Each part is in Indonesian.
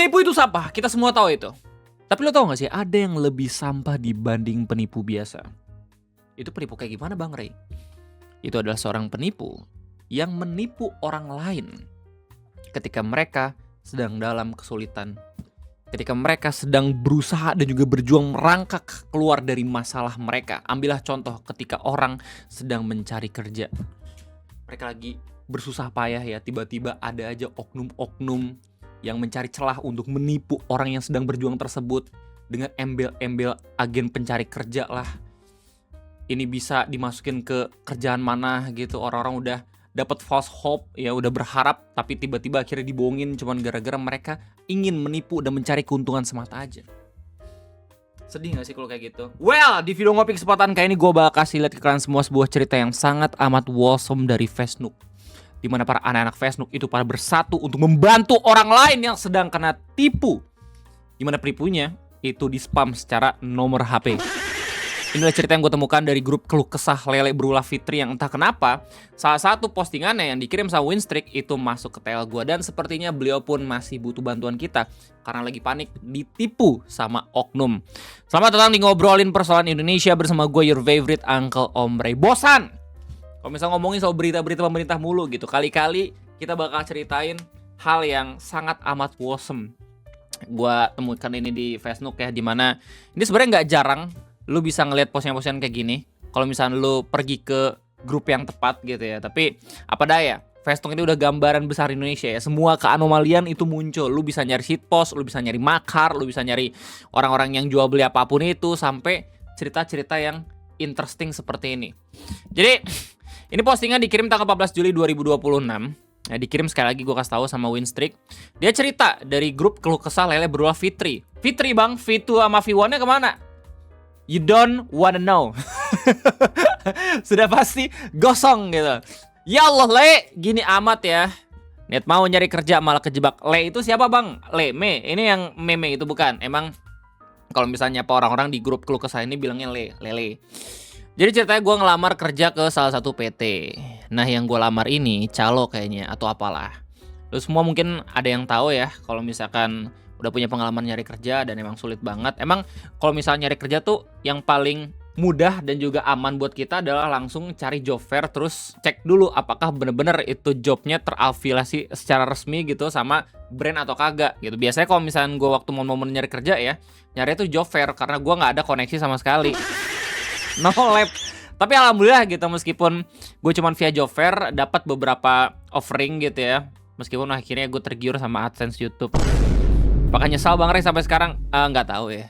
Penipu itu sampah, kita semua tahu itu. Tapi lo tau gak sih, ada yang lebih sampah dibanding penipu biasa. Itu penipu kayak gimana Bang Ray? Itu adalah seorang penipu yang menipu orang lain ketika mereka sedang dalam kesulitan. Ketika mereka sedang berusaha dan juga berjuang merangkak keluar dari masalah mereka. Ambillah contoh ketika orang sedang mencari kerja. Mereka lagi bersusah payah ya, tiba-tiba ada aja oknum-oknum yang mencari celah untuk menipu orang yang sedang berjuang tersebut dengan embel-embel agen pencari kerja lah. Ini bisa dimasukin ke kerjaan mana gitu. Orang-orang udah dapat false hope ya, udah berharap, tapi tiba-tiba akhirnya dibohongin cuman gara-gara mereka ingin menipu dan mencari keuntungan semata aja. Sedih gak sih kalau kayak gitu? Well, di video ngopi kesempatan kali ini gue bakal kasih lihat ke kalian semua sebuah cerita yang sangat amat wholesome dari Facebook, di mana para anak-anak Facebook itu pada bersatu untuk membantu orang lain yang sedang kena tipu. Di mana penipunya itu di spam secara nomor HP. Inilah cerita yang gue temukan dari grup keluh kesah lele berulah Fitri yang entah kenapa salah satu postingannya yang dikirim sama Winstreak itu masuk ke TL gue. Dan sepertinya beliau pun masih butuh bantuan kita karena lagi panik ditipu sama oknum. Selamat datang di Ngobrolin Persoalan Indonesia bersama gue, your favorite Uncle Om Ray. Bosan kalau misalnya ngomongin soal berita-berita pemerintah mulu gitu. Kali-kali kita bakal ceritain hal yang sangat amat wholesome. Gua temukan ini di Facebook ya, dimana ini sebenarnya nggak jarang lu bisa ngeliat postingan-postingan kayak gini kalau misalnya lu pergi ke grup yang tepat gitu ya. Tapi apa daya, Facebook ini udah gambaran besar Indonesia ya. Semua keanomalian itu muncul. Lu bisa nyari shitpost, lu bisa nyari makar, lu bisa nyari orang-orang yang jual beli apapun itu, sampai cerita-cerita yang interesting seperti ini. Jadi ini postingan dikirim tanggal 14 Juli 2026. Ya, dikirim sekali lagi gue kasih tahu sama Winstreak. Dia cerita dari grup keluh kesah lele berulah Fitri. Fitri bang, V2 sama V1-nya kemana? You don't wanna know. Sudah pasti gosong gitu. Ya Allah Le, gini amat ya. Niat mau nyari kerja malah kejebak. Le itu siapa bang? Le, Me. Ini yang meme itu bukan. Emang kalau misalnya apa orang-orang di grup keluh kesah ini bilangnya Lele. Jadi ceritanya gue ngelamar kerja ke salah satu PT. Nah yang gue lamar ini calo kayaknya atau apalah. Lu semua mungkin ada yang tahu ya kalau misalkan udah punya pengalaman nyari kerja dan emang sulit banget. Emang kalau misalnya nyari kerja tuh yang paling mudah dan juga aman buat kita adalah langsung cari job fair, terus cek dulu apakah bener-bener itu jobnya terafiliasi secara resmi gitu sama brand atau kagak gitu. Biasanya kalau misalnya gue waktu mau nyari kerja ya, nyari itu job fair karena gue nggak ada koneksi sama sekali. No lab. Tapi alhamdulillah gitu, meskipun gue cuman via job fair dapat beberapa offering gitu ya. Meskipun akhirnya gue tergiur sama AdSense YouTube. Apakah nyesal Bang Ray sampai sekarang? Nggak tahu ya.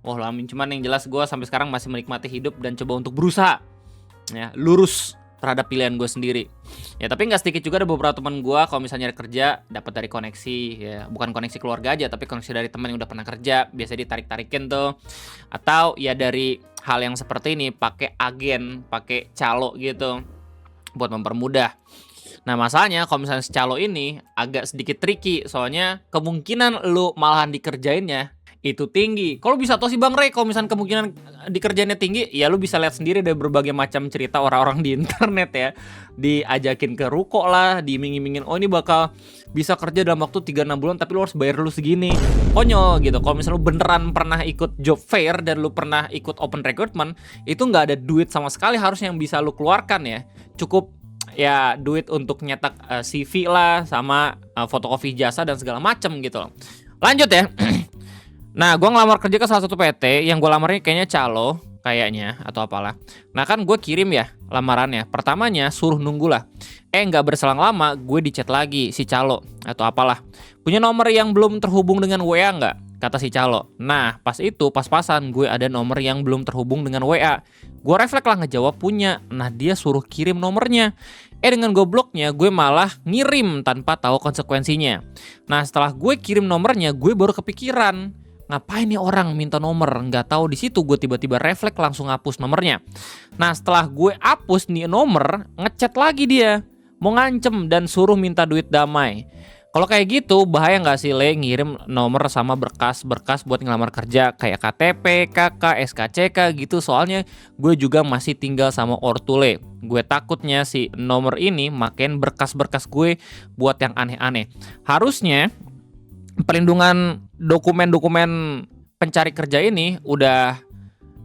Amin. Cuman yang jelas gue sampai sekarang masih menikmati hidup dan coba untuk berusaha ya, lurus terhadap pilihan gue sendiri. Ya tapi nggak sedikit juga ada beberapa teman gue kalau misalnya nyari kerja dapat dari koneksi ya, bukan koneksi keluarga aja tapi koneksi dari teman yang udah pernah kerja, biasanya ditarik-tarikin tuh. Atau ya dari hal yang seperti ini, pakai agen, pakai calo gitu buat mempermudah. Nah masalahnya kalau misalnya si calo ini agak sedikit tricky, soalnya kemungkinan lu malahan dikerjainnya itu tinggi. Kalau bisa tau sih Bang Ray, kalau misalnya kemungkinan dikerjainnya tinggi, ya lu bisa lihat sendiri dari berbagai macam cerita orang-orang di internet ya. Diajakin ke ruko lah, diiming-imingin, oh ini bakal bisa kerja dalam waktu 3-6 bulan tapi lu harus bayar dulu segini. Konyol gitu. Kalau misalnya lu beneran pernah ikut job fair dan lu pernah ikut open recruitment, itu nggak ada duit sama sekali harusnya yang bisa lu keluarkan ya. Cukup ya duit untuk nyetak CV lah sama fotokopi jasa dan segala macem gitu. Lanjut ya. Nah gue ngelamar kerja ke salah satu PT, yang gue lamarnya kayaknya calo kayaknya atau apalah. Nah kan gue kirim ya lamarannya. Pertamanya suruh nunggu lah. Nggak berselang lama gue dicat lagi si calo atau apalah. Punya nomor yang belum terhubung dengan WA nggak? Kata si calo. Nah pas itu pas-pasan gue ada nomor yang belum terhubung dengan WA. Gue refleks lah ngejawab punya. Nah dia suruh kirim nomornya. Dengan gobloknya gue malah ngirim tanpa tahu konsekuensinya. Nah setelah gue kirim nomornya gue baru kepikiran, ngapain nih orang minta nomor? Nggak tahu, di situ gue tiba-tiba refleks langsung hapus nomornya. Nah setelah gue hapus nih nomor, ngechat lagi dia, mau ngancem dan suruh minta duit damai. Kalau kayak gitu bahaya nggak sih Le ngirim nomor sama berkas-berkas buat ngelamar kerja kayak KTP, KK, SKCK gitu. Soalnya gue juga masih tinggal sama ortu Le. Gue takutnya si nomor ini makin berkas-berkas gue buat yang aneh-aneh. Harusnya Perlindungan dokumen-dokumen pencari kerja ini udah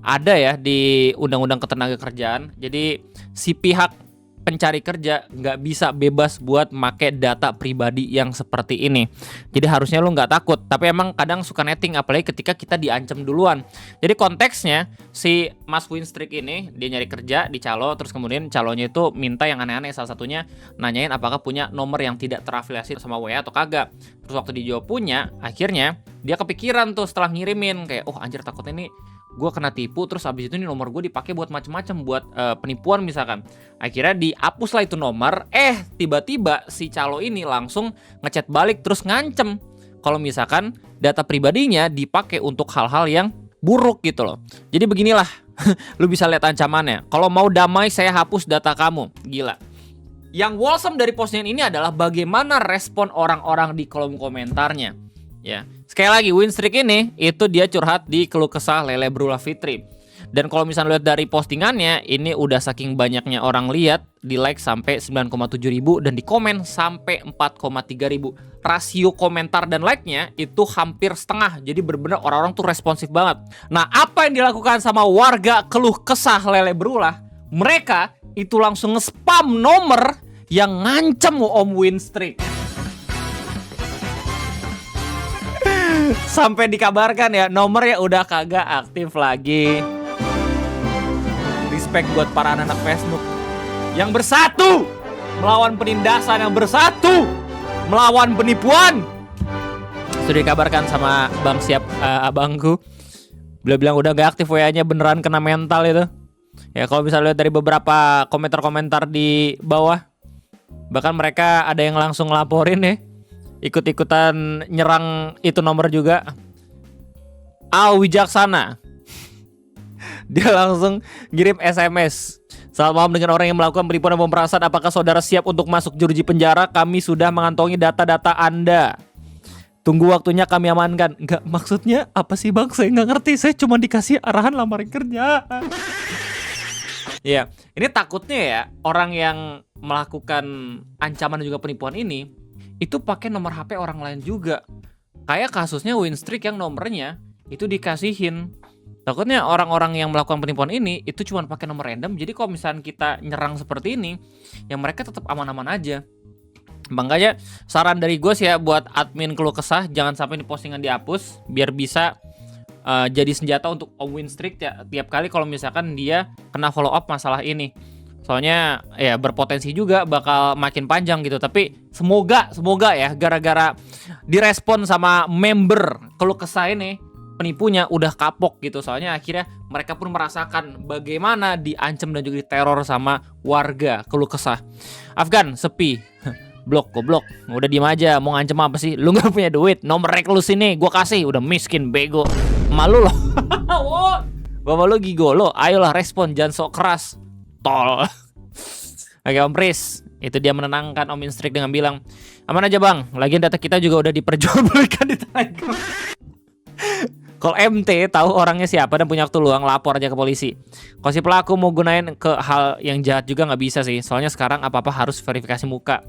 ada ya di Undang-Undang Ketenagakerjaan. Jadi si pihak pencari kerja nggak bisa bebas buat make data pribadi yang seperti ini. Jadi harusnya lu nggak takut. Tapi emang kadang suka netting, apalagi ketika kita diancam duluan. Jadi konteksnya si Mas Winstrik ini dia nyari kerja di calo, terus kemudian calonya itu minta yang aneh-aneh. Salah satunya nanyain apakah punya nomor yang tidak terafiliasi sama WA atau kagak. Terus waktu dijawab punya, akhirnya dia kepikiran tuh setelah ngirimin kayak, oh anjir takutnya nih gue kena tipu, terus abis itu nih nomor gue dipakai buat macem-macem, buat penipuan misalkan. Akhirnya dihapus lah itu nomor. Tiba-tiba si calo ini langsung ngechat balik terus ngancem kalau misalkan data pribadinya dipakai untuk hal-hal yang buruk gitu loh. Jadi beginilah, lu bisa lihat ancamannya. Kalau mau damai saya hapus data kamu. Gila. Yang wholesome dari postingan ini adalah bagaimana respon orang-orang di kolom komentarnya. Ya, sekali lagi Winstrik ini itu dia curhat di keluh kesah Lele Brula Fitri. Dan kalau misalnya lihat dari postingannya, ini udah saking banyaknya orang lihat, di like sampai 9,7 ribu dan di komen sampai 4,3 ribu. Rasio komentar dan like-nya itu hampir setengah. Jadi benar-benar orang-orang tuh responsif banget. Nah, apa yang dilakukan sama warga keluh kesah Lele Brula? Mereka itu langsung nge-spam nomor yang ngancem Om Winstrik. Sampai dikabarkan ya, nomornya udah kagak aktif lagi. Respect buat para anak-anak Facebook yang bersatu melawan penindasan, yang bersatu melawan penipuan. Sudah dikabarkan sama Bang Siap, abangku. Beliau bilang udah gak aktif WA-nya, beneran kena mental itu. Ya kalau bisa lihat dari beberapa komentar-komentar di bawah, bahkan mereka ada yang langsung laporin ya, ikut-ikutan nyerang itu nomor juga. Al Wijaksana dia langsung ngirim SMS. Selamat malam, dengan orang yang melakukan penipuan dan pemerasan, apakah saudara siap untuk masuk jeruji penjara? Kami sudah mengantongi data-data Anda. Tunggu waktunya kami amankan. Enggak, maksudnya apa sih bang? Saya nggak ngerti. Saya cuma dikasih arahan lamaran kerja. Ya, ini takutnya ya orang yang melakukan ancaman dan juga penipuan ini itu pakai nomor HP orang lain juga. Kayak kasusnya Winstrik yang nomornya itu dikasihin. Takutnya orang-orang yang melakukan penipuan ini itu cuma pakai nomor random. Jadi kalau misalnya kita nyerang seperti ini, ya mereka tetap aman-aman aja. Makanya saran dari gue sih ya buat admin keluh kesah, jangan sampai ini postingan dihapus, biar bisa jadi senjata untuk Om Winstrik ya, tiap kali kalau misalkan dia kena follow up masalah ini. Soalnya ya berpotensi juga bakal makin panjang gitu. Tapi semoga ya gara-gara direspon sama member keluh kesah ini, penipunya udah kapok gitu. Soalnya akhirnya mereka pun merasakan bagaimana diancam dan juga diteror sama warga keluh kesah. Afgan sepi. Blok, goblok. Udah diem aja, mau ngancem apa sih? Lu gak punya duit, nomor rek lu sini, gua kasih. Udah miskin, bego. Malu loh. Bapak lu gigolo, ayolah respon, jangan sok keras. Tol. Oke Om Pris, itu dia menenangkan Om Winstrik dengan bilang, aman aja bang, lagian data kita juga udah diperjualbelikan di Telegram. Kalau MT tahu orangnya siapa dan punya waktu luang, lapor aja ke polisi. Kalau si pelaku mau gunain ke hal yang jahat juga nggak bisa sih, soalnya sekarang apa-apa harus verifikasi muka.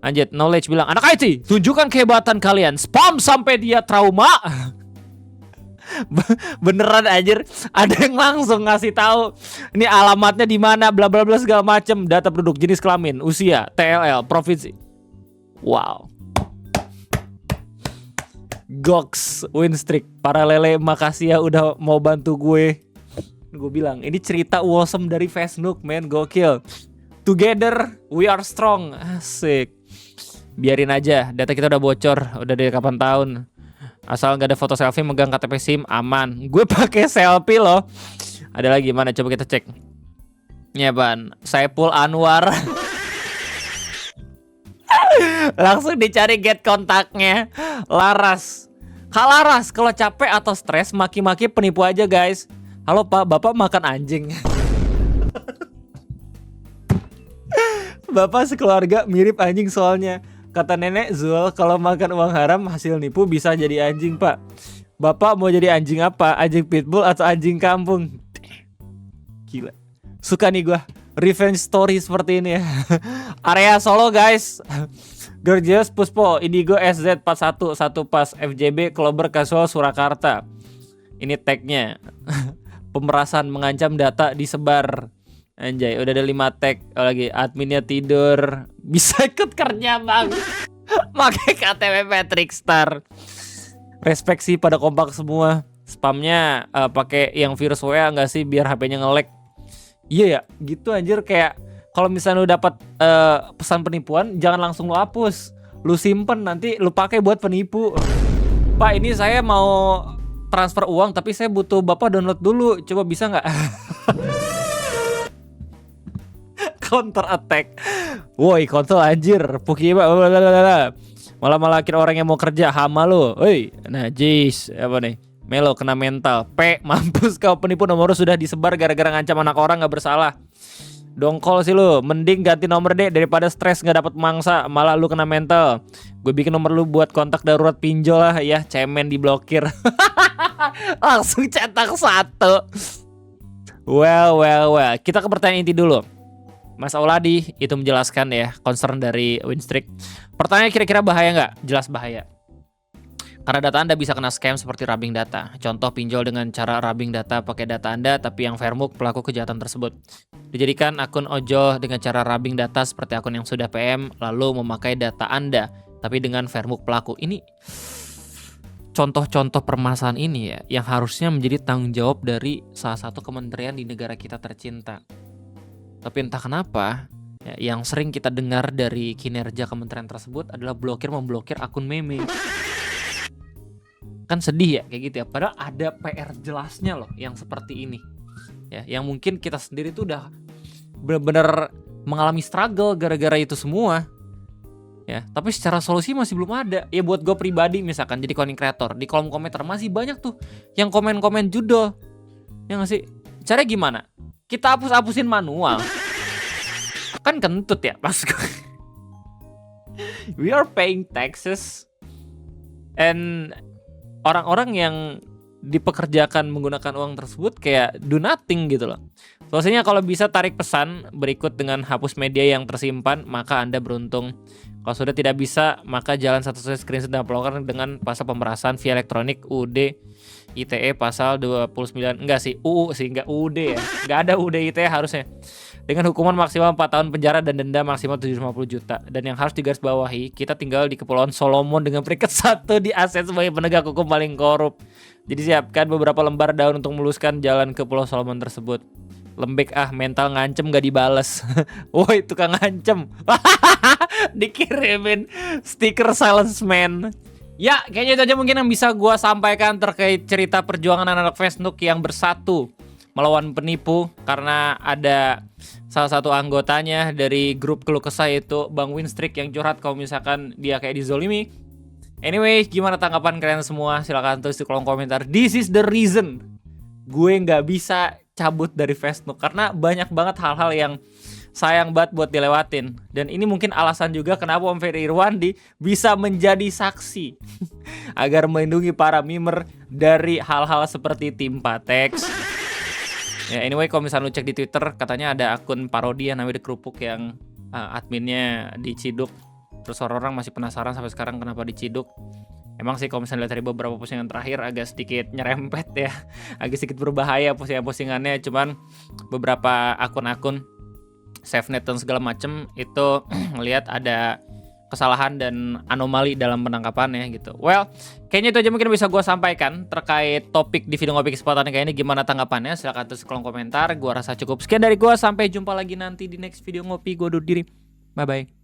Lanjut, Knowledge bilang, anak IT, tunjukkan kehebatan kalian, spam sampai dia trauma. Beneran anjir, ada yang langsung ngasih tahu ini alamatnya di mana, bla bla bla segala macem, data penduduk, jenis kelamin, usia, TLL, provinsi. Wow. Goks Winstrik, para lele makasih ya udah mau bantu gue. Gue bilang ini cerita awesome dari Facebook, man, gokil. Together we are strong. Asik. Biarin aja, data kita udah bocor, udah dari kapan tahun. Asal nggak ada foto selfie megang KTP SIM, aman. Gue pakai selfie loh. Ada lagi mana? Coba kita cek. Ya ban, Saipul Anwar. Langsung dicari get kontaknya. Laras. Kak Laras, kalau capek atau stres maki-maki penipu aja guys. Halo Pak, Bapak makan anjing. Bapak sekeluarga mirip anjing soalnya. Kata nenek Zul, kalau makan uang haram hasil nipu bisa jadi anjing Pak. Bapak mau jadi anjing apa? Anjing pitbull atau anjing kampung? Gila. Suka nih gua revenge story seperti ini ya. Area Solo guys. Gorgeous Puspo, Indigo SZ41, satu pas FJB Clover Casual Surakarta. Ini tagnya. Pemerasan mengancam data disebar. Anjay, udah ada 5 tag. Oh, lagi adminnya tidur. Bisa ikut kerja bang. Pakai KTP Patrick Star. Respect sih pada kompak semua. Spamnya pakai yang virus WA nggak sih biar HP-nya nge-lag. Iya ya, gitu anjir. Kayak kalau misalnya lu dapat pesan penipuan, jangan langsung lu hapus. Lu simpen, nanti lu pakai buat penipu. Pak, ini saya mau transfer uang tapi saya butuh Bapak download dulu. Coba bisa nggak? Counter attack. Woi, kontrol anjir. Puki malah kira orang yang mau kerja hama lu. Woi, najis. Apa nih? Melo kena mental. P, mampus kau, penipu nomor sudah disebar gara-gara ngancam anak orang nggak bersalah. Dongkol sih lu, mending ganti nomor deh daripada stres nggak dapet mangsa, malah lu kena mental. Gue bikin nomor lu buat kontak darurat pinjol lah ya, cemen diblokir. Langsung cetak 1. Well, kita ke pertanyaan inti dulu. Mas Auladi itu menjelaskan ya concern dari Winstreak. Pertanyaan kira-kira bahaya nggak? Jelas bahaya. Karena data Anda bisa kena scam seperti rubbing data. Contoh pinjol dengan cara rubbing data pakai data Anda, tapi yang vermuk pelaku kejahatan tersebut. Dijadikan akun ojol dengan cara rubbing data seperti akun yang sudah PM, lalu memakai data Anda, tapi dengan vermuk pelaku. Ini contoh-contoh permasalahan ini ya, yang harusnya menjadi tanggung jawab dari salah satu kementerian di negara kita tercinta. Tapi entah kenapa, ya, yang sering kita dengar dari kinerja kementerian tersebut adalah memblokir akun meme. Kan sedih ya kayak gitu ya, padahal ada PR jelasnya loh yang seperti ini ya, yang mungkin kita sendiri tuh udah bener-bener mengalami struggle gara-gara itu semua ya, tapi secara solusi masih belum ada ya. Buat gue pribadi misalkan jadi content creator, di kolom komentar masih banyak tuh yang komen-komen judul ya nggak sih. Caranya gimana? Kita hapus-hapusin manual kan kentut ya pas we are paying taxes and orang-orang yang dipekerjakan menggunakan uang tersebut kayak do nothing gitu loh. Solusinya kalau bisa tarik pesan berikut dengan hapus media yang tersimpan, maka Anda beruntung. Kalau sudah tidak bisa, maka jalan satu-satunya screenshot dan upload dengan pasal pemerasan via elektronik UUD ITE pasal 29. Enggak sih, UU sih, enggak UUD ya. Enggak ada UUD ITE harusnya. Dengan hukuman maksimal 4 tahun penjara dan denda maksimal 750 juta. Dan yang harus digarisbawahi, kita tinggal di Kepulauan Solomon dengan peringkat 1 di ASEAN sebagai penegak hukum paling korup. Jadi siapkan beberapa lembar daun untuk meluluskan jalan ke Pulau Solomon tersebut. Lembek mental ngancem gak dibales. Woi, tukang ngancem. Dikirimin stiker silence man. Ya, kayaknya itu aja mungkin yang bisa gue sampaikan terkait cerita perjuangan anak-anak Facebook yang bersatu melawan penipu. Karena ada salah satu anggotanya dari grup keluh kesah, yaitu Bang Winstreak, yang curhat kalau misalkan dia kayak dizolimi. Anyway, gimana tanggapan kalian semua? Silahkan tulis di kolom komentar. This is the reason gue gak bisa cabut dari Facebook, karena banyak banget hal-hal yang sayang banget buat dilewatin. Dan ini mungkin alasan juga kenapa Om Ferry Irwandi bisa menjadi saksi agar melindungi para mimer dari hal-hal seperti timpa teks. Ya, anyway, kalau misalnya lu cek di Twitter, katanya ada akun parodi yang namanya The Kerupuk yang adminnya diciduk. Terus orang-orang masih penasaran sampai sekarang kenapa diciduk. Emang sih kalau misalnya lihat dari beberapa postingan terakhir agak sedikit nyerempet ya, agak sedikit berbahaya postingan-postingannya. Cuman beberapa akun-akun SafeNet dan segala macem itu ngelihat ada kesalahan dan anomali dalam penangkapannya gitu. Well, kayaknya itu aja mungkin bisa gue sampaikan terkait topik di video ngopi kesempatan kayak ini. Gimana tanggapannya? Silahkan tulis di kolom komentar. Gue rasa cukup sekian dari gue. Sampai jumpa lagi nanti di next video ngopi. Gue undur diri. Bye-bye.